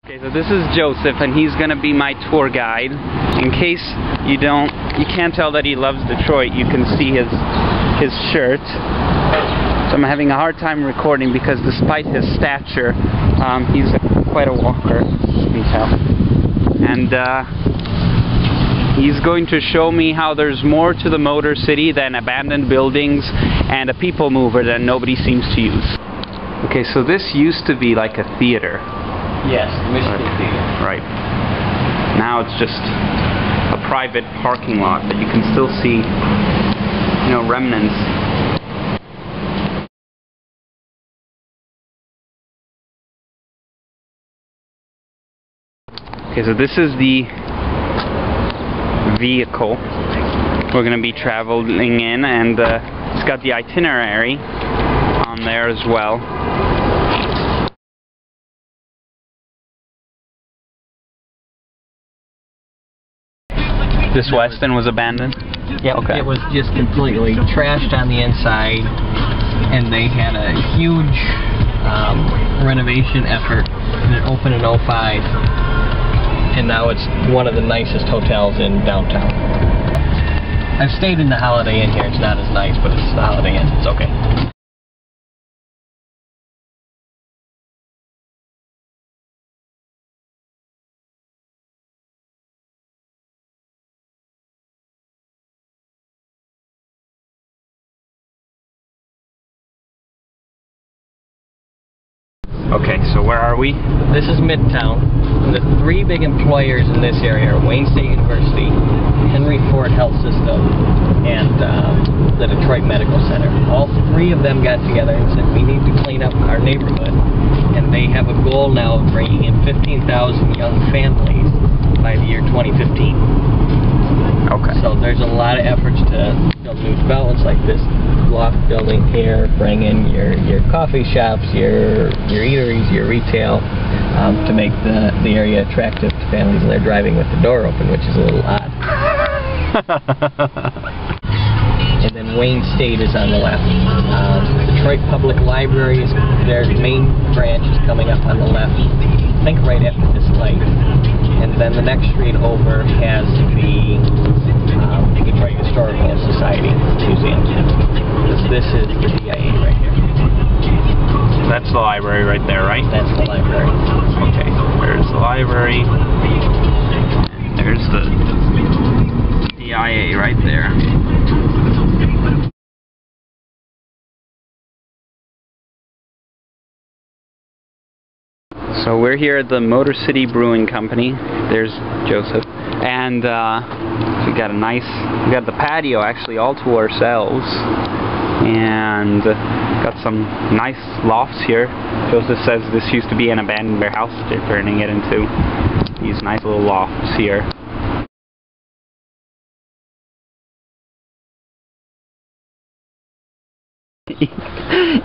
Okay, so this is Joseph, and he's gonna be my tour guide. In case you can't tell that he loves Detroit, you can see his shirt. So I'm having a hard time recording because despite his stature, he's quite a walker, you can tell. And he's going to show me how there's more to the Motor City than abandoned buildings and a people mover that nobody seems to use. Okay, so this used to be like a theater. Yes, the Michigan Theater. Right. Now it's just a private parking lot, but you can still see, you know, remnants. Okay, so this is the vehicle we're going to be traveling in, and it's got the itinerary on there as well. This Weston was abandoned? Yeah, okay. It was just completely trashed on the inside, and they had a huge renovation effort, and it opened in '05, and now it's one of the nicest hotels in downtown. I've stayed in the Holiday Inn here. It's not as nice, but it's the Holiday Inn. It's okay. Okay, so where are we? This is Midtown. The three big employers in this area are Wayne State University, Henry Ford Health System, and the Detroit Medical Center. All three of them got together and said, we need to clean up our neighborhood. And they have a goal now of bringing in 15,000 young families by the year 2015. Okay. So there's a lot of efforts to build new developments like this loft building here, bring in your coffee shops, your eateries, your retail, to make the area attractive to families, and they're driving with the door open, which is a little odd. And then Wayne State is on the left. Detroit Public Library, their main branch is coming up on the left, I think right after this light. And then the next street over has the Detroit Historical Society Museum. This is the DIA right here. That's the library right there, right? That's the library. Okay, there's the library. And there's the DIA right there. So we're here at the Motor City Brewing Company. There's Joseph. And we got the patio actually all to ourselves. And got some nice lofts here. Joseph says this used to be an abandoned warehouse. They're turning it into these nice little lofts here.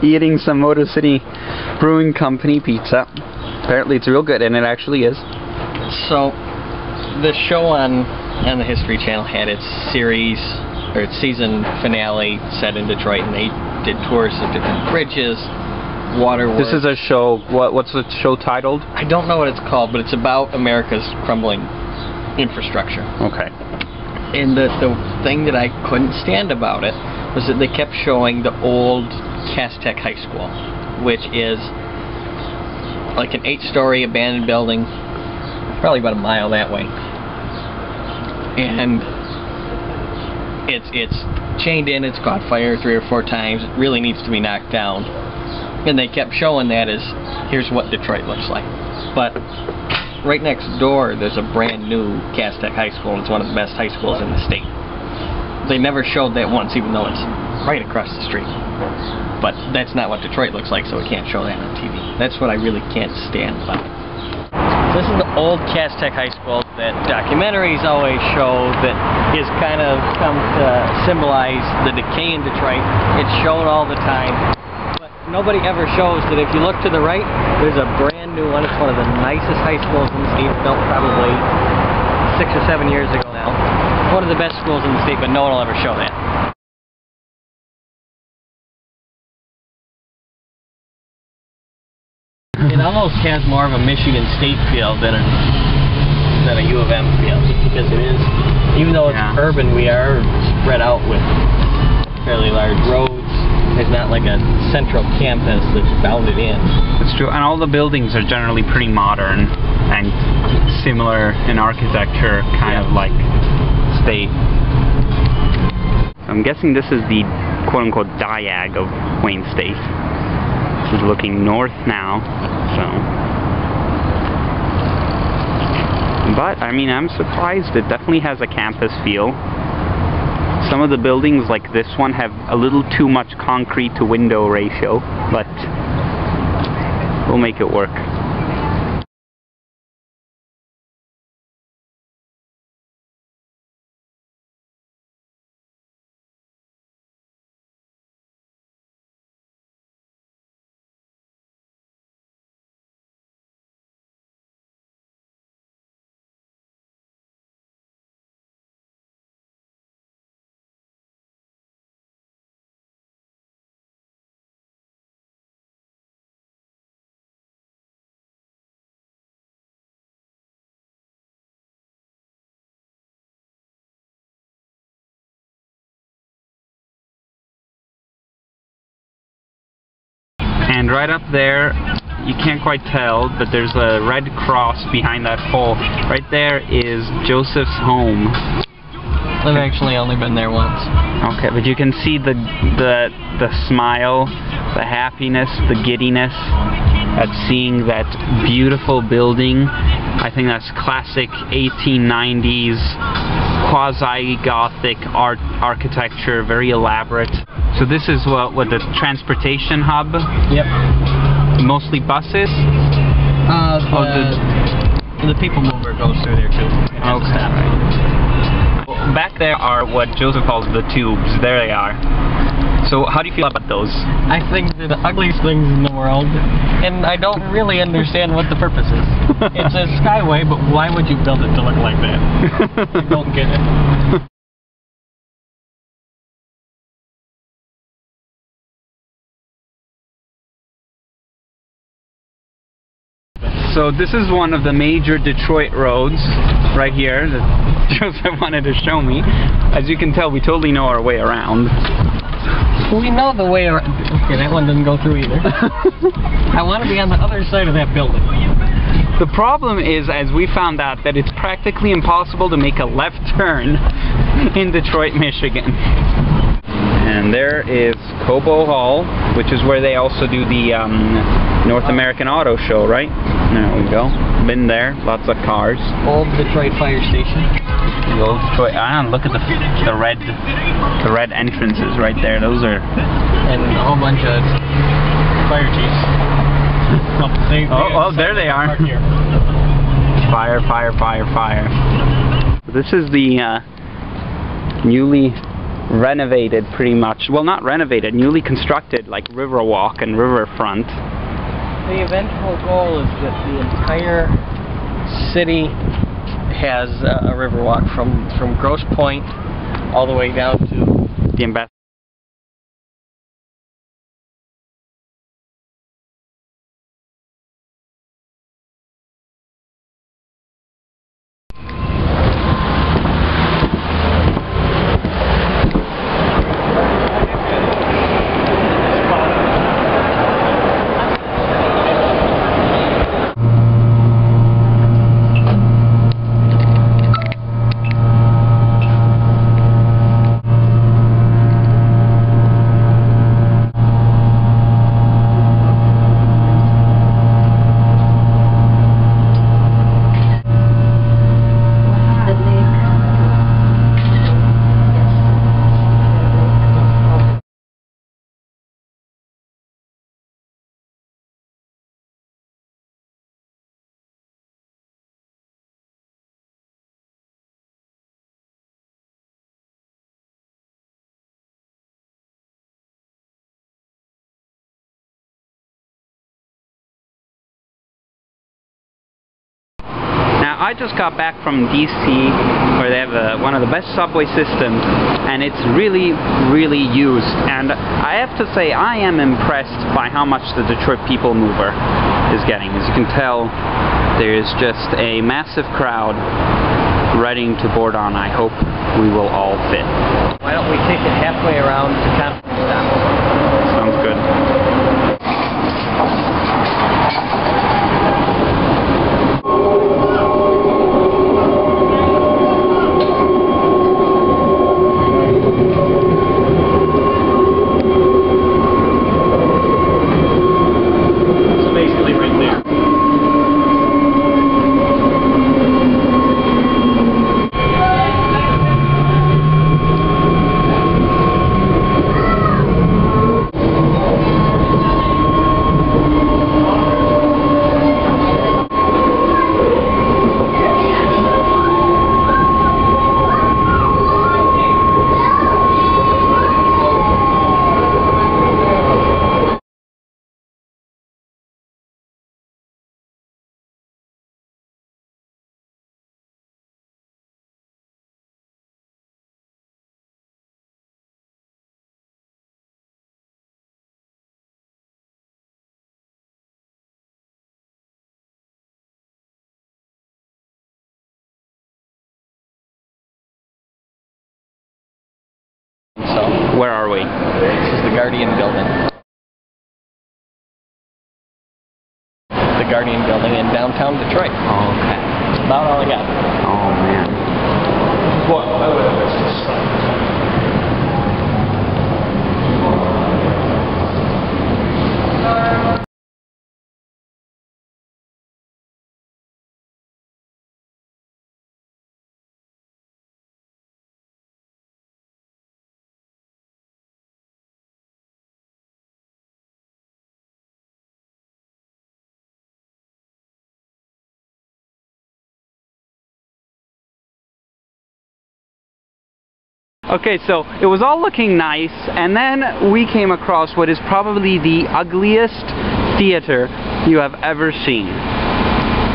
Eating some Motor City Brewing Company pizza. Apparently it's real good, and it actually is. So, the show on the History Channel had its series, or its season finale set in Detroit, and they did tours of different bridges, waterworks. This is a show, what's the show titled? I don't know what it's called, but it's about America's crumbling infrastructure. Okay. And the thing that I couldn't stand about it was that they kept showing the old Castech High School, which is like an 8-story abandoned building, probably about a mile that way. And it's chained in, it's caught fire 3 or 4 times, it really needs to be knocked down. And they kept showing that as, here's what Detroit looks like. But right next door, there's a brand new Castech High School, and it's one of the best high schools in the state. They never showed that once, even though it's right across the street. But that's not what Detroit looks like, so we can't show that on TV. That's what I really can't stand about it. This is the old Castech High School that documentaries always show that is kind of come to symbolize the decay in Detroit. It's shown all the time. But nobody ever shows that if you look to the right, there's a brand new one. It's one of the nicest high schools in the state, built probably 6 or 7 years ago now. One of the best schools in the state, but no one will ever show that. It almost has more of a Michigan State feel than a U of M feel, just because it is, even though it's urban, we are spread out with fairly large roads. There's not like a central campus that's bounded in. That's true, and all the buildings are generally pretty modern and similar in architecture, kind of like State. So I'm guessing this is the quote-unquote diag of Wayne State. This is looking north now, so. But, I mean, I'm surprised. It definitely has a campus feel. Some of the buildings, like this one, have a little too much concrete to window ratio, but we'll make it work. And right up there, you can't quite tell, but there's a red cross behind that pole. Right there is Joseph's home. I've actually only been there once. Okay, but you can see the smile, the happiness, the giddiness at seeing that beautiful building. I think that's classic 1890s quasi-Gothic architecture, very elaborate. So this is what the transportation hub? Yep. Mostly buses? The people mover goes through there too. Okay. Well, back there are what Joseph calls the tubes. There they are. So how do you feel about those? I think they're the ugliest things in the world, and I don't really understand what the purpose is. It's a skyway, but why would you build it to look like that? I don't get it. So this is one of the major Detroit roads right here that Joseph wanted to show me. As you can tell, we totally know our way around. We know the way around. Okay, that one didn't go through either. I want to be on the other side of that building. The problem is, as we found out, that it's practically impossible to make a left turn in Detroit, Michigan. And there is Cobo Hall, which is where they also do the North American Auto Show, right? There we go. Been there. Lots of cars. Old Detroit Fire Station. The old Detroit. Look at the red entrances right there. Those are. And a whole bunch of fire chiefs. There they are. Fire, fire, fire, fire. This is the newly renovated, pretty much. Well, not renovated, newly constructed, like Riverwalk and Riverfront. The eventual goal is that the entire city has a Riverwalk from Grosse Pointe all the way down to the Ambassador. I just got back from DC, where they have one of the best subway systems, and it's really, really used. And I have to say, I am impressed by how much the Detroit People Mover is getting. As you can tell, there's just a massive crowd ready to board on. I hope we will all fit. Why don't we take it halfway around to Conference Stop? Sounds good. So basically right there. So, Where are we? this is the Guardian Building. The Guardian Building in downtown Detroit. Oh, okay. That's about all I got. Oh, man. Okay, so it was all looking nice, and then we came across what is probably the ugliest theater you have ever seen.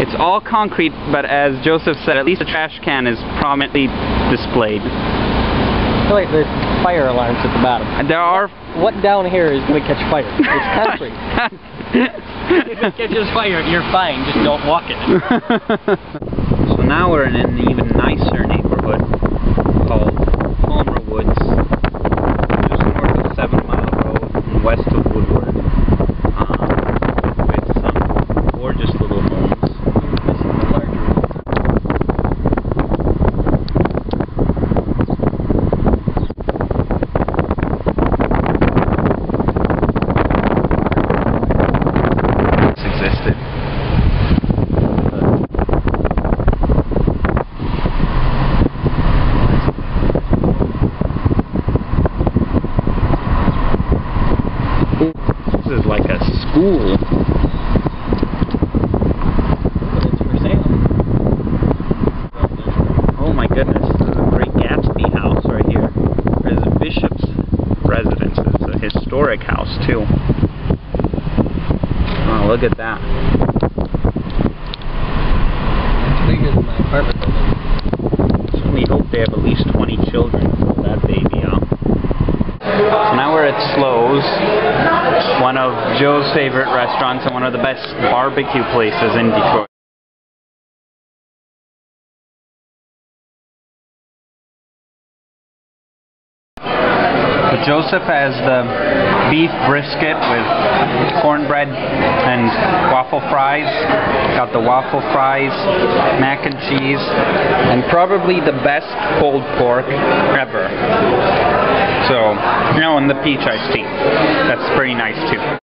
It's all concrete, but as Joseph said, at least the trash can is prominently displayed. I feel like there's fire alarms at the bottom. And there are... What down here is going to catch fire? It's concrete. If it catches fire, you're fine. Just don't walk in it. So now we're in an even nicer neighborhood called Woods, just north of 7 Mile Road and west of Woodward, with some gorgeous little homes. This is the larger This existed. This is like a school. It's for sale. Oh my goodness, this is a Great Gatsby house right here. There's a bishop's residence. It's a historic house too. Oh, look at that. It's bigger than my apartment building. Certainly hope they have at least 20 children to fill that baby up. So now we're at Slo's, one of Joe's favorite restaurants and one of the best barbecue places in Detroit. So Joseph has the beef brisket with cornbread and waffle fries. Got the waffle fries, mac and cheese, and probably the best pulled pork ever. So, you know, and the peach iced tea. That's pretty nice too.